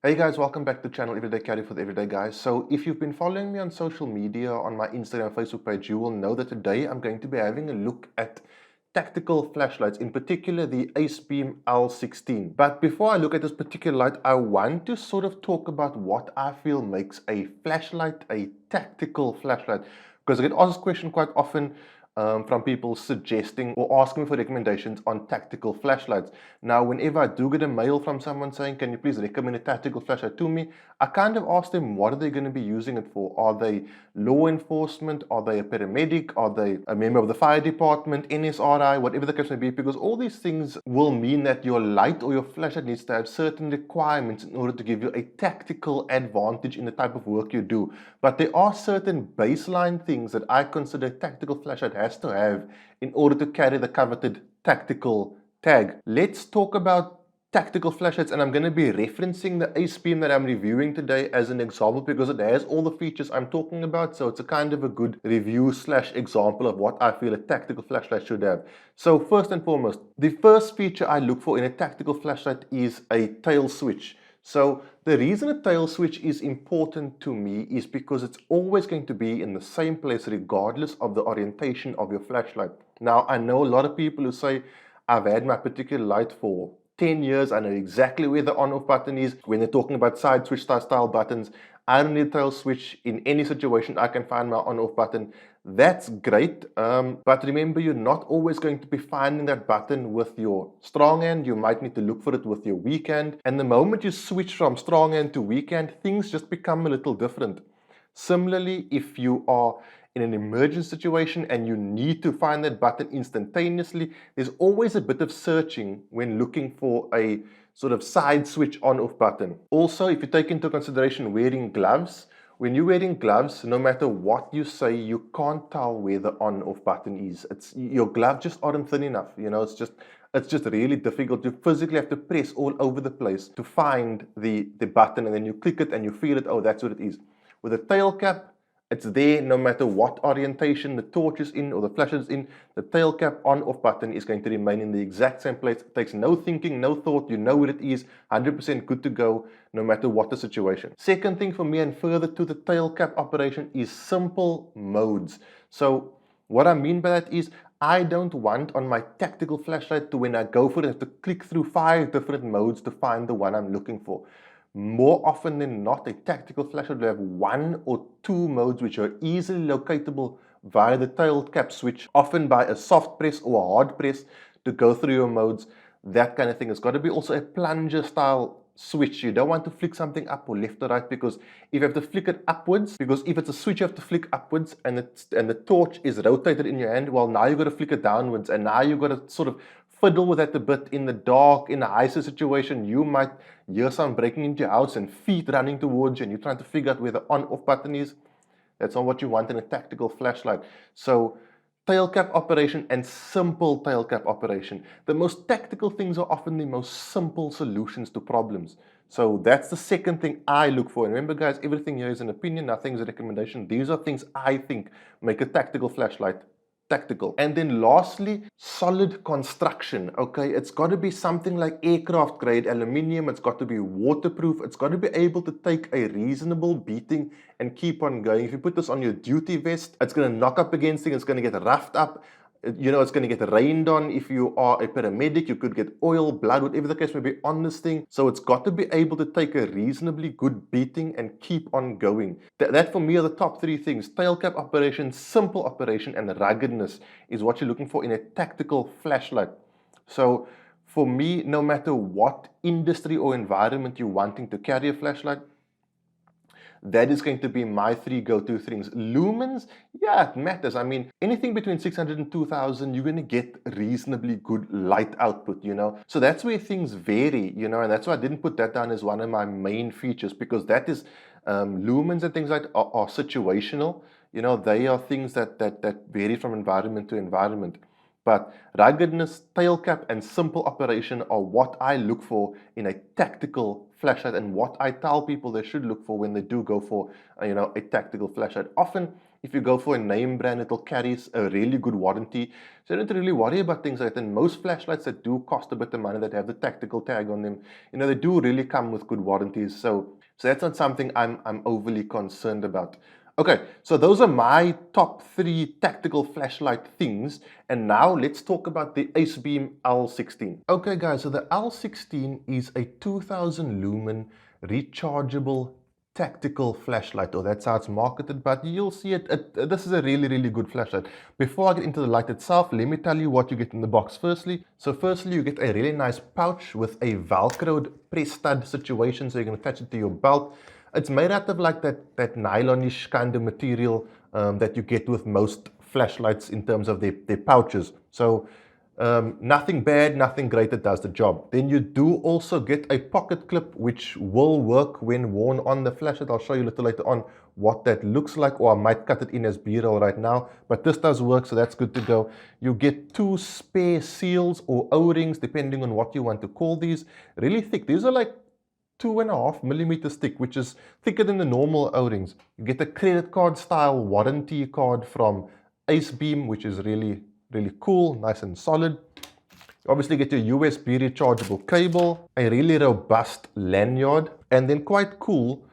Hey guys, welcome back to the channel Everyday Carry for the Everyday Guys. So if you've been following me on social media, on my Instagram and Facebook page, you will know that today I'm going to be having a look at tactical flashlights, in particular the Acebeam L16. But before I look at this particular light, I want to sort of talk about what I feel makes a flashlight a tactical flashlight. Because I get asked this question quite often from people suggesting or asking me for recommendations on tactical flashlights. Now, whenever I do get a mail from someone saying, can you please recommend a tactical flashlight to me, I kind of ask them, what are they going to be using it for? Are they law enforcement? Are they a paramedic? Are they a member of the fire department, NSRI, whatever the case may be? Because all these things will mean that your light or your flashlight needs to have certain requirements in order to give you a tactical advantage in the type of work you do. But there are certain baseline things that I consider a tactical flashlight has to have in order to carry the coveted tactical tag. Let's talk about tactical flashlights, and I'm going to be referencing the Acebeam that I'm reviewing today as an example because it has all the features I'm talking about, so it's a kind of a good review slash example of what I feel a tactical flashlight should have. So first and foremost, the first feature I look for in a tactical flashlight is a tail switch. So the reason a tail switch is important to me is because it's always going to be in the same place regardless of the orientation of your flashlight. Now, I know a lot of people who say, I've had my particular light for 10 years, I know exactly where the on-off button is. When they're talking about side switch style buttons, I don't need a tail switch. In any situation, I can find my on-off button. That's great, but remember, you're not always going to be finding that button with your strong hand. You might need to look for it with your weak hand. And the moment you switch from strong hand to weak hand, things just become a little different. Similarly, if you are in an emergency situation and you need to find that button instantaneously, there's always a bit of searching when looking for a sort of side switch on-off button. Also, if you take into consideration wearing gloves, when you're wearing gloves, no matter what you say, you can't tell where the on-off button is. Your gloves just aren't thin enough. You know, it's just really difficult. You physically have to press all over the place to find the button, and then you click it and you feel it. Oh, that's what it is. With a tail cap, it's there no matter what orientation the torch is in or the flash is in. The tail cap on-off button is going to remain in the exact same place. It takes no thinking, no thought. You know what it is, 100% good to go no matter what the situation. Second thing for me, and further to the tail cap operation, is simple modes. So what I mean by that is I don't want on my tactical flashlight to, when I go for it, have to click through 5 different modes to find the one I'm looking for. More often than not, a tactical flashlight will have 1 or 2 modes which are easily locatable via the tail cap switch, often by a soft press or a hard press to go through your modes, that kind of thing. It's got to be also a plunger style switch. You don't want to flick something up or left or right, because if you have to flick it upwards, because if it's a switch you have to flick upwards and the torch is rotated in your hand, well, now you've got to flick it downwards, and now you've got to sort of fiddle with that a bit in the dark, in a ISO situation. You might hear someone breaking into your house and feet running towards you, and you're trying to figure out where the on-off button is. That's not what you want in a tactical flashlight. So tail cap operation and simple tail cap operation. The most tactical things are often the most simple solutions to problems. So that's the second thing I look for. And remember guys, everything here is an opinion, nothing is a recommendation. These are things I think make a tactical flashlight tactical. And then lastly, solid construction. Okay, it's got to be something like aircraft grade aluminium. It's got to be waterproof. It's got to be able to take a reasonable beating and keep on going. If you put this on your duty vest, it's going to knock up against things. It's going to get roughed up. You know, it's going to get rained on. If you are a paramedic, you could get oil, blood, whatever the case may be on this thing. So it's got to be able to take a reasonably good beating and keep on going. That for me are the top 3 things. Tail cap operation, simple operation, and ruggedness is what you're looking for in a tactical flashlight. So for me, no matter what industry or environment you're wanting to carry a flashlight, that is going to be my 3 go-to things. Lumens, yeah, it matters. I mean, anything between 600 and 2000, you're going to get reasonably good light output, you know. So that's where things vary, you know, and that's why I didn't put that down as one of my main features, because that is, lumens and things like are situational. You know, they are things that vary from environment to environment. But ruggedness, tail cap, and simple operation are what I look for in a tactical flashlight, and what I tell people they should look for when they do go for, you know, a tactical flashlight. Often If you go for a name brand, it'll carry a really good warranty. So you don't really worry about things like that. And most flashlights that do cost a bit of money, that have the tactical tag on them, they do really come with good warranties. So that's not something I'm overly concerned about. Okay, so those are my top 3 tactical flashlight things. And now let's talk about the Acebeam L16. Okay guys, so the L16 is a 2000 lumen rechargeable tactical flashlight, or that's how it's marketed, but you'll see this is a really good flashlight. Before I get into the light itself, let me tell you what you get in the box. Firstly you get a really nice pouch with a velcroed press stud situation, so you can attach it to your belt. It's made out of like that nylonish kind of material that you get with most flashlights in terms of their pouches. So nothing bad, nothing great, it does the job. Then you do also get a pocket clip which will work when worn on the flashlight. I'll show you a little later on what that looks like, or I might cut it in as B-roll right now, but this does work, so that's good to go. You get 2 spare seals or O-rings, depending on what you want to call these. Really thick. These are like 2.5mm thick, which is thicker than the normal O-rings. You get a credit card style warranty card from Acebeam, which is really cool, nice and solid. You obviously get your USB rechargeable cable, a really robust lanyard, and then quite cool,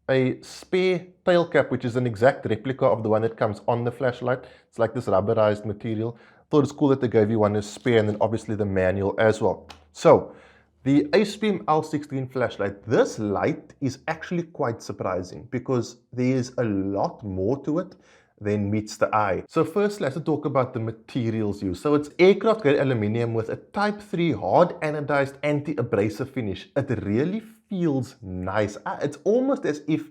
a spare tail cap, which is an exact replica of the one that comes on the flashlight. It's like this rubberized material. Thought it's cool that they gave you one as spare, and then obviously the manual as well. So the Acebeam L16 flashlight, this light is actually quite surprising because there is a lot more to it than meets the eye. So first, let's talk about the materials used. So it's aircraft grade aluminium with a type 3 hard anodized anti-abrasive finish. It really feels nice. It's almost as if,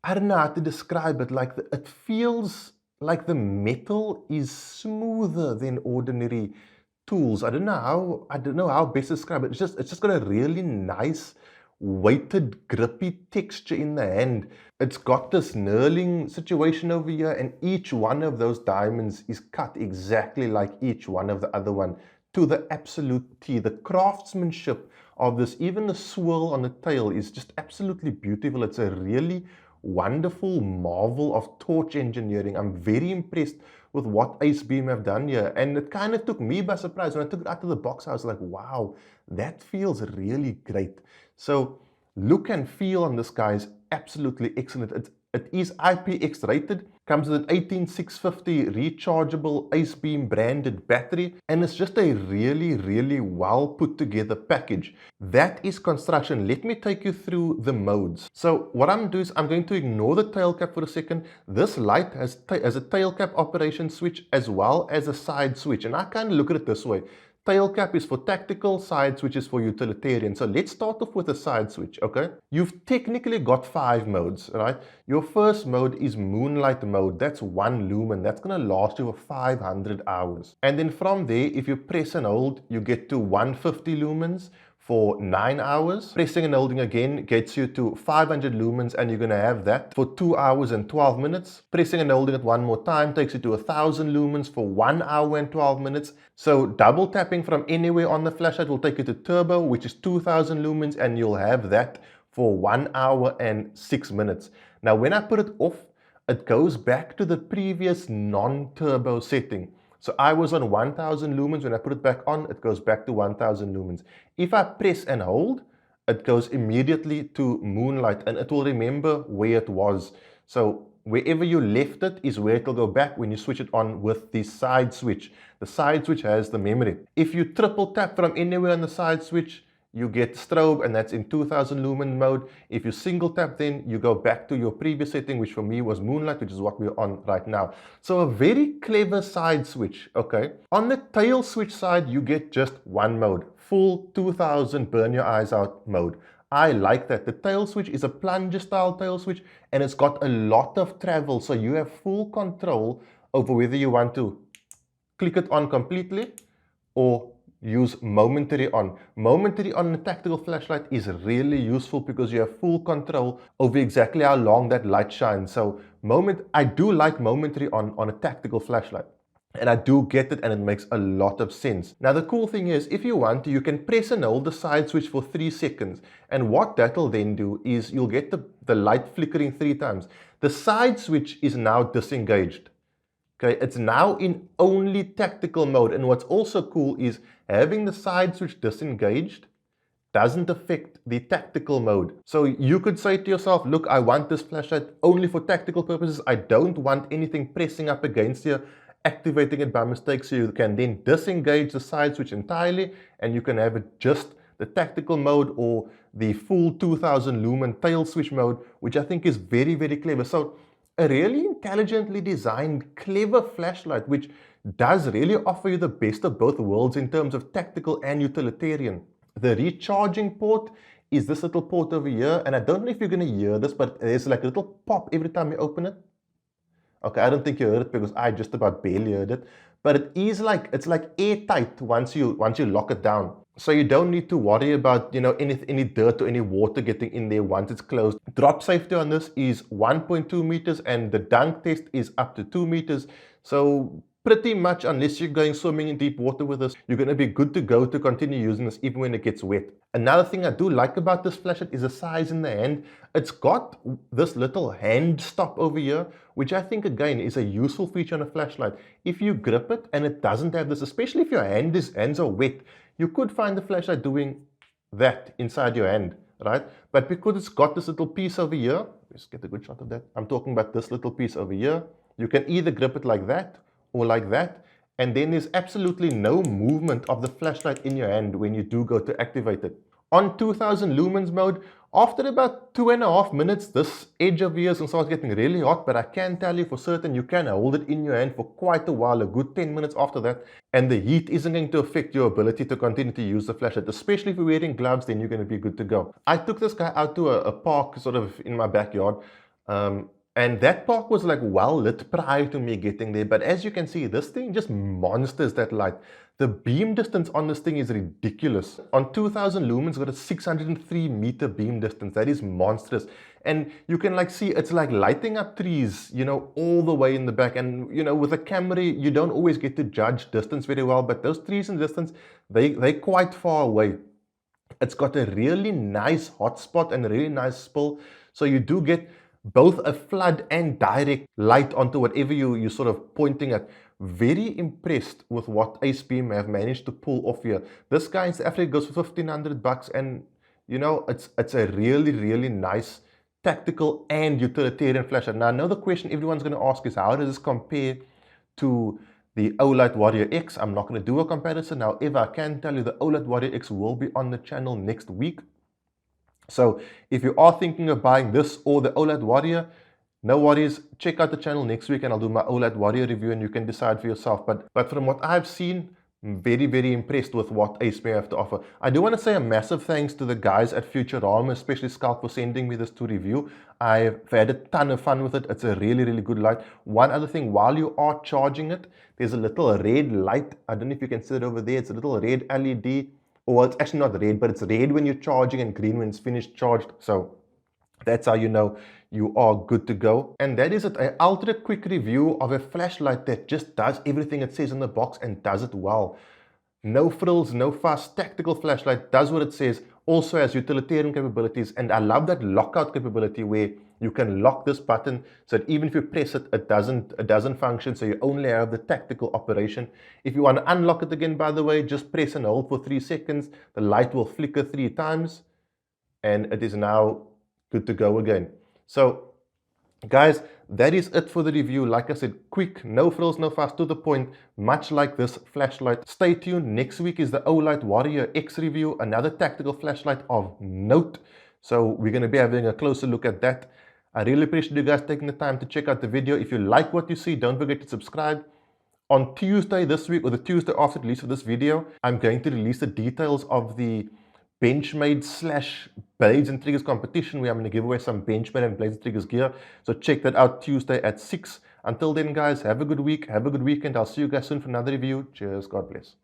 I don't know how to describe it, like it feels like the metal is smoother than ordinary tools. I don't know how best to describe it. It's just got a really nice weighted grippy texture in the hand. It's got this knurling situation over here, and each one of those diamonds is cut exactly like each one of the other one to the absolute T. The craftsmanship of this, even the swirl on the tail, is just absolutely beautiful. It's a really wonderful marvel of torch engineering. I'm very impressed with what Acebeam have done here, and it kind of took me by surprise. When I took it out of the box, I was like, wow, that feels really great. So look and feel on this guy is absolutely excellent. It is IPX rated, comes with an 18650 rechargeable Acebeam branded battery, and it's just a really well put together package. That is construction. Let me take you through the modes. So what I'm doing is I'm going to ignore the tail cap for a second. This light has a tail cap operation switch as well as a side switch, and I kind of look at it this way. Tail cap is for tactical, side switch is for utilitarian. So let's start off with a side switch, okay? You've technically got 5 modes, right? Your first mode is moonlight mode. That's 1 lumen. That's going to last you for 500 hours. And then from there, if you press and hold, you get to 150 lumens for 9 hours. Pressing and holding again gets you to 500 lumens, and you're going to have that for 2 hours and 12 minutes. Pressing and holding it one more time takes you to 1000 lumens for 1 hour and 12 minutes. So double tapping from anywhere on the flashlight will take you to turbo, which is 2000 lumens, and you'll have that for 1 hour and 6 minutes. Now when I put it off, it goes back to the previous non-turbo setting. So I was on 1000 lumens. When I put it back on, it goes back to 1000 lumens. If I press and hold, it goes immediately to moonlight, and it will remember where it was. So wherever you left it is where it will go back when you switch it on with the side switch. The side switch has the memory. If you triple tap from anywhere on the side switch, you get strobe, and that's in 2000 lumen mode. If you single tap, then you go back to your previous setting, which for me was moonlight, which is what we're on right now. So a very clever side switch, okay? On the tail switch side, you get just 1 mode, full 2000 burn your eyes out mode. I like that. The tail switch is a plunger style tail switch, and it's got a lot of travel, so you have full control over whether you want to click it on completely or use momentary on. Momentary on a tactical flashlight is really useful because you have full control over exactly how long that light shines. So I do like momentary on a tactical flashlight. And I do get it, and it makes a lot of sense. Now, the cool thing is, if you want to, you can press and hold the side switch for 3 seconds. And what that'll then do is you'll get the light flickering 3 times. The side switch is now disengaged. Okay, it's now in only tactical mode. And what's also cool is having the side switch disengaged doesn't affect the tactical mode. So you could say to yourself, look, I want this flashlight only for tactical purposes. I don't want anything pressing up against here, activating it by mistake. So you can then disengage the side switch entirely, and you can have it just the tactical mode or the full 2000 lumen tail switch mode, which I think is very, very clever. So a really intelligently designed, clever flashlight, which does really offer you the best of both worlds in terms of tactical and utilitarian. The recharging port is this little port over here, and I don't know if you're going to hear this, but there's like a little pop every time you open it. Okay, I don't think you heard it because I just about barely heard it, but it is like, it's like airtight once you lock it down. So you don't need to worry about, you know, any dirt or any water getting in there once it's closed. Drop safety on this is 1.2 meters, and the dunk test is up to 2 meters. So pretty much, unless you're going swimming in deep water with this, you're going to be good to go to continue using this even when it gets wet. Another thing I do like about this flashlight is the size in the hand. It's got this little hand stop over here, which I think again is a useful feature on a flashlight. If you grip it and it doesn't have this, especially if your hands are wet, you could find the flashlight doing that inside your hand, right? But because it's got this little piece over here, let's get a good shot of that. I'm talking about this little piece over here. You can either grip it like that or like that, and then there's absolutely no movement of the flashlight in your hand when you do go to activate it. On 2000 lumens mode, after about 2.5 minutes, this edge of yours will start getting really hot, but I can tell you for certain you can hold it in your hand for quite a while, a good 10 minutes after that, and the heat isn't going to affect your ability to continue to use the flashlight, especially if you're wearing gloves. Then you're going to be good to go. I took this guy out to a park sort of in my backyard, and that park was like well lit prior to me getting there. But as you can see, this thing just monsters that light. The beam distance on this thing is ridiculous. On 2000 lumens, it's got a 603 meter beam distance. That is monstrous. And you can like see it's like lighting up trees, you know, all the way in the back. And, you know, with a camera, you don't always get to judge distance very well. But those trees in distance, they're quite far away. It's got a really nice hotspot and a really nice spill. So you do get both a flood and direct light onto whatever you're sort of pointing at. Very impressed with what Acebeam have managed to pull off here. This guy in South Africa goes for $1,500, and you know, it's a really, really nice tactical and utilitarian flashlight. Now, I know the question everyone's going to ask is, how does this compare to the OLED Warrior X? I'm not going to do a comparison. However, I can tell you the OLED Warrior X will be on the channel next week. So if you are thinking of buying this or the OLED Warrior, no worries, check out the channel next week and I'll do my OLED Warrior review and you can decide for yourself. But from what I've seen, I'm very, very impressed with what Acebeam have to offer. I do want to say a massive thanks to the guys at Futurama, especially Scout, for sending me this to review. I've had a ton of fun with it. It's a really, really good light. One other thing, while you are charging it, there's a little red light. I don't know if you can see it over there. It's a little red LED. Well, it's actually not red, but it's red when you're charging and green when it's finished charged. So that's how you know you are good to go. And that is it, an ultra quick review of a flashlight that just does everything it says in the box and does it well. No frills, no fuss, tactical flashlight, does what it says, also has utilitarian capabilities, and I love that lockout capability where you can lock this button so that even if you press it, it doesn't function, so you only have the tactical operation. If you want to unlock it again, by the way, just press and hold for 3 seconds, the light will flicker 3 times, and it is now good to go again. So guys, that is it for the review. Like I said, quick, no frills, no fuss, to the point, much like this flashlight. Stay tuned. Next week is the OLED Warrior X review, another tactical flashlight of note. So we're going to be having a closer look at that. I really appreciate you guys taking the time to check out the video. If you like what you see, don't forget to subscribe. On Tuesday this week, or the Tuesday after the release of this video, I'm going to release the details of the Benchmade / Blades and Triggers competition, where I'm going to give away some Benchmade and Blades and Triggers gear. So check that out Tuesday at 6. Until then, guys, have a good week, have a good weekend. I'll see you guys soon for another review. Cheers, God bless.